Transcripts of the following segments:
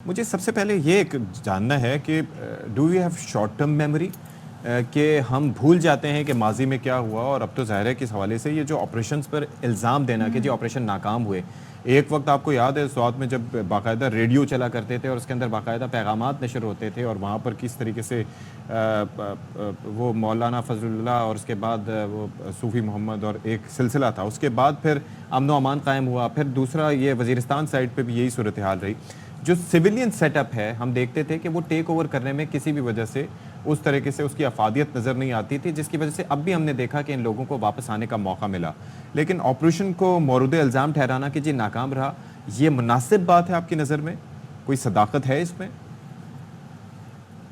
मुझे सबसे पहले ये एक जानना है कि do you have short term memory कि हम भूल जाते हैं कि माजी में क्या हुआ, और अब तो ज़ाहिर है कि इस हवाले से ये जो ऑपरेशंस पर इल्ज़ाम देना कि जी ऑपरेशन नाकाम हुए। एक वक्त आपको याद है स्वात में जब बाकायदा रेडियो चला करते थे और उसके अंदर बाकायदा पैगामात नशर होते थे, और वहाँ पर किस तरीके से वो मौलाना फजलुल्लाह और उसके बाद वो सूफ़ी मोहम्मद और एक सिलसिला था, उसके बाद फिर अमन व अमान कायम हुआ। फिर दूसरा ये वज़ीरिस्तान साइड पे भी यही सूरत हाल रही। जो सिविलियन सेटअप है हम देखते थे कि वो टेक ओवर करने में किसी भी वजह से उस तरीके से उसकी अफादियत नज़र नहीं आती थी, जिसकी वजह से अब भी हमने देखा कि इन लोगों को वापस आने का मौका मिला। लेकिन ऑपरेशन को मौरूद इल्ज़ाम ठहराना कि जी नाकाम रहा, ये मुनासिब बात है आपकी नज़र में? कोई सदाकत है इसमें?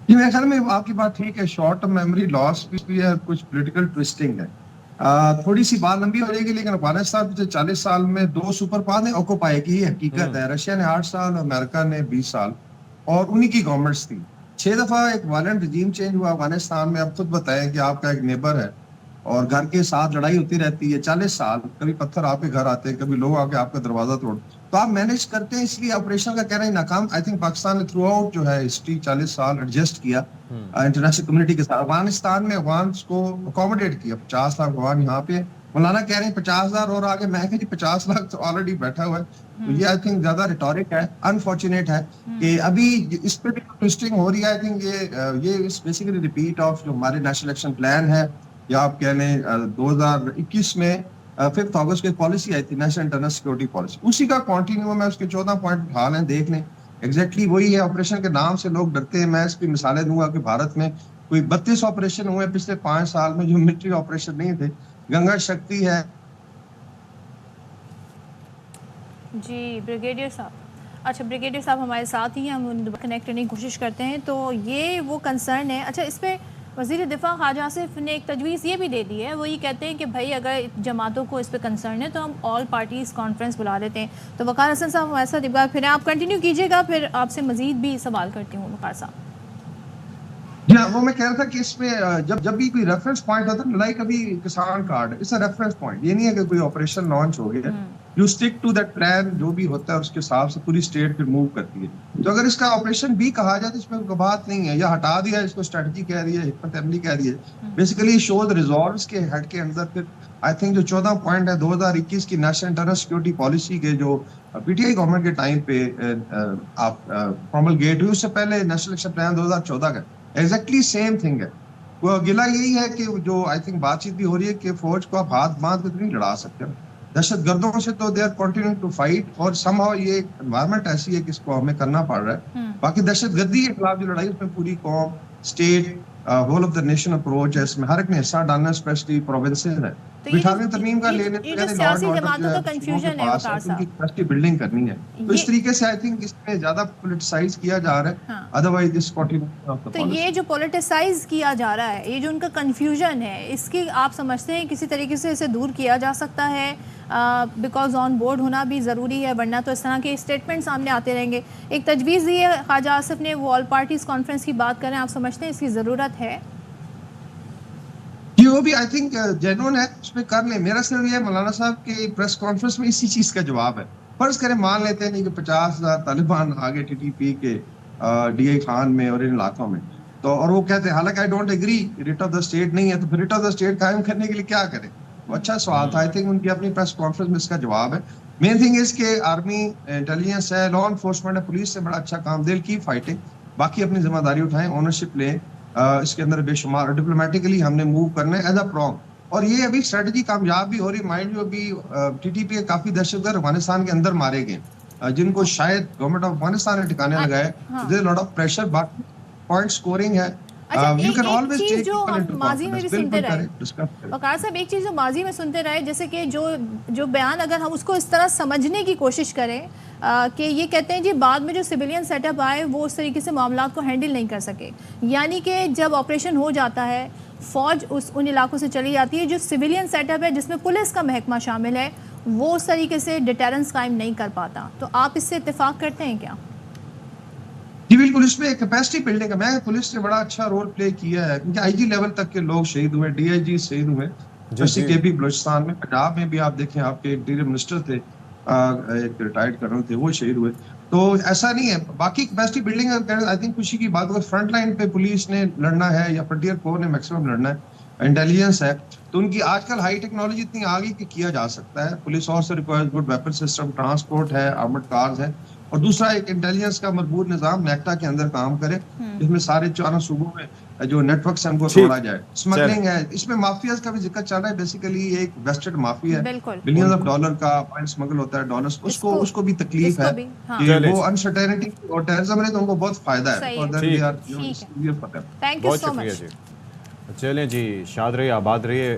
जी मेरे ख्याल में आपकी बात ठीक है, शॉर्ट टर्म मेमोरी लॉस भी है, कुछ पॉलिटिकल ट्विस्टिंग है। थोड़ी सी बात लंबी हो जाएगी, लेकिन अफगानिस्तान पिछले 40 साल में 2 सुपर पावर ने ऑक्यूपाई की, हकीकत है। रशिया ने 8 साल, अमेरिका ने 20 साल, और उन्हीं की गवर्नमेंट्स थी। 6 दफा एक वायलेंट रजीम चेंज हुआ अफगानिस्तान में। अब खुद बताएं कि आपका एक नेबर है और घर के साथ लड़ाई होती रहती है 40 साल, कभी पत्थर आपके घर आते हैं, कभी लोग आके आपका दरवाजा तोड़, तो आप मैनेज करते हैं, इसलिए ऑपरेशन का कहना ही नाकाम। आई थिंक पाकिस्तान ने थ्रू आउट जो है हिस्ट्री 40 साल एडजस्ट किया इंटरनेशनल कम्युनिटी के साथ। अफगानिस्तान में अफगान को अकोमोडेट किया। 50 लाख अफगान यहाँ पे, मौलाना कह रहे हैं 50,000 और आगे, मैं कह 50 लाख तो ऑलरेडी बैठा हुआ है। तो ये आई थिंक ज्यादा रिटोरिक है, अनफॉर्चुनेट है कि अभी इस पे भी ट्विस्टिंग हो रही है। आई थिंक ये बेसिकली रिपीट ऑफ जो हमारे नेशनल इलेक्शन प्लान है, या आप कह लें 2021 में 5 अगस्त को एक पॉलिसी आई थी, नेशनल इंटरनल सिक्योरिटी पॉलिसी, उसी का कॉन्टिन्यूम है। उसके 14 पॉइंट उठा लें, देख लें, एग्जैक्टली वही है। ऑपरेशन के नाम से लोग डरते हैं। मैं इसकी मिसालें दूंगा कि भारत में कोई 32 ऑपरेशन हुए पिछले 5 साल में जो मिलिट्री ऑपरेशन नहीं थे। गंगा शक्ति है। जी ब्रिगेडियर साहब, अच्छा ब्रिगेडियर साहब हमारे साथ ही हैं, हम उनको कनेक्ट करने की कोशिश करते हैं। तो ये वो कंसर्न है। अच्छा, इस पर वज़ीर दिफा ख्वाजा आसिफ ने एक तजवीज़ ये भी दे दी है, वो ये कहते हैं कि भाई अगर जमातों को इस पर कंसर्न है तो हम ऑल पार्टीज़ कॉन्फ्रेंस बुला लेते हैं। तो वक़ार हसन साहब हमारे साथ एक बार फिर आप कंटिन्यू कीजिएगा, फिर आपसे मज़ीद भी सवाल करती हूँ वक़ार साहब। जी हाँ, वो मैं कह रहा था कि इसमें जब भी कोई रेफरेंस पॉइंट होता है, लड़ाई कभी किसान कार्ड, इट्स अ रेफरेंस पॉइंट। ये नहीं है कि कोई ऑपरेशन लॉन्च हो गया, you stick to that plan, जो भी होता है उसके हिसाब से पूरी स्टेट फिर मूव करती है। तो अगर इसका ऑपरेशन भी कहा जाए तो इसमें कोई बात नहीं है, या हटा दिया इसको स्ट्रेटजी कह रही है, हिकमत अमली कह रही है। बेसिकली शो द रिजॉल्व्स के हेड के अंदर फिर आई थिंक जो 14 पॉइंट है 2021 की नेशनल इंटरनल सिक्योरिटी पॉलिसी के, जो पीटीआई गवर्नमेंट के टाइम पे आप प्रोमलगेट हुई, उससे पहले नेशनल इलेक्शन प्लान 2014 का एग्जैक्टली सेम थिंग है। वो गिला यही है कि जो आई थिंक बातचीत भी हो रही है कि फौज को आप हाथ बांध के तो नहीं लड़ा सकते, दहशत गर्दों से तो they are continuing to fight, और समहाउ ये एनवायरनमेंट ऐसी है कि इसको हमें करना पड़ रहा है। बाकी दहशत गर्दी के खिलाफ जो लड़ाई, उसमें पूरी कौम, state, whole of the nation approach है, इसमें हर एक ने हिस्सा डालना, स्पेशली प्रोविंसेस है। बिठाने तरमीम का लेने सियासी जमातों का कंफ्यूजन है वकार साहब, कैपेसिटी बिल्डिंग करनी है। तो इस तरीके से आई थिंक इसमें ज्यादा पॉलिटिसाइज किया जा रहा है। Otherwise this continue of the तो ये जो पॉलिटिसाइज किया जा रहा है, ये जो उनका कंफ्यूजन है, इसकी आप समझते हैं किसी तरीके से इसे दूर किया जा सकता है? बिकॉज ऑन बोर्ड होना भी ज़रूरी है, वरना तो इस तरह के स्टेटमेंट सामने आते रहेंगे। एक तजवीज़ दी है ख्वाजा आसिफ ने, वो ऑल पार्टीज़ कॉन्फ्रेंस की बात करें, आप समझते हैं इसकी ज़रूरत है? वो भी आई थिंक जेन्युइन है, उसमें कर ले। मेरा सिर्फ ये मौलाना साहब के प्रेस कॉन्फ्रेंस में इसी चीज का जवाब है। फर्ज करें, मान लेते हैं नहीं कि 50,000 तालिबान आगे टीटीपी के डीआई खान में और इन इलाकों में, तो और वो कहते हैं, हालांकि I don't agree, writ of the state नहीं है, तो फिर रिट ऑफ द स्टेट कायम करने के लिए क्या करें? वो अच्छा सवाल था। आई थिंक उनकी अपनी प्रेस कॉन्फ्रेंस में इसका जवाब है। मेन थिंग इज के आर्मी, इंटेलिजेंस है, लॉ एनफोर्समेंट है, पुलिस से बड़ा अच्छा काम, दिल की फाइटिंग, बाकी अपनी जिम्मेदारी उठाएं, ओनरशिप लें, इसके अंदर बेशुमार डिप्लोमेटिकली हमने मूव करना है एज अ प्रॉन्ग। और ये अभी स्ट्रेटजी कामयाब भी हो रही। माइंड जो अभी टीटीपी के काफी दहशतगर्द अफगानिस्तान के अंदर मारे गए, जिनको शायद गवर्नमेंट ऑफ अफगानिस्तान ने ठिकाने लगाए। देयर लॉट ऑफ प्रेशर, बाकी पॉइंट स्कोरिंग है। यू कैन ऑलवेज टेक जो हम माजी में भी सुनते रहे वकार साहब, एक चीज़ जो माजी में सुनते रहे, जैसे कि जो बयान अगर हम उसको इस तरह समझने की कोशिश करें कि ये कहते हैं जी बाद में जो सिविलियन सेटअप आए वो उस तरीके से मामला को हैंडल नहीं कर सके, यानी कि जब ऑपरेशन हो जाता है फ़ौज उन इलाकों से चली जाती है, जो सिविलियन सेटअप है जिसमें पुलिस का महकमा शामिल है, वो उस तरीके से डिटेरेंस कायम नहीं कर पाता। तो आप इससे इत्तेफाक करते हैं क्या? जी बिल्कुल, इसमें कैपेसिटी बिल्डिंग है। मैं पुलिस ने बड़ा अच्छा रोल प्ले किया है, क्योंकि आईजी लेवल तक के लोग शहीद हुए, डीआईजी शहीद हुए, के बलूचिस्तान में, पंजाब में भी आप देखें, आपके इंटीरियर मिनिस्टर थे, एक रिटायर्ड कर्नल थे, वो शहीद हुए। तो ऐसा नहीं है, बाकी कैपेसिटी बिल्डिंग आई थिंक खुशी की बात, अगर फ्रंट लाइन पे पुलिस ने लड़ना है या फ्रंटियर कोर ने मैक्सिमम लड़ना है, इंटेलिजेंस है, तो उनकी आजकल हाई टेक्नोलॉजी इतनी आ गई कि किया जा सकता है। Police also requires good weapon system, transport है, आर्मर्ड कार्स है, और दूसरा एक इंटेलिजेंस का मजबूत निजाम नेक्टा के अंदर काम करे, जिसमें सारे 4 सूबों में जो नेटवर्क है उनको ठीक। तोड़ा जाए। स्मगलिंग है, इसमें माफियाज का भी जिक्र चल रहा है, बेसिकली ये एक वेस्टेड माफिया है, बिल्कुल। बिलियंस ऑफ डॉलर का ऑयल स्मगल होता है, डॉलर्स, उसको भी तकलीफ इसको है भी, हाँ। कि चलिए। वो अनसर्टेनिटी और टेररिज्म में तो उनको बहुत फायदा है, सही और है। then ठीक। they are, you know, ठीक है। severe for them। Thank you बहुत सो शुक्रिया मच। जी। चलें जी, शाद रहिए, आबाद रहिए।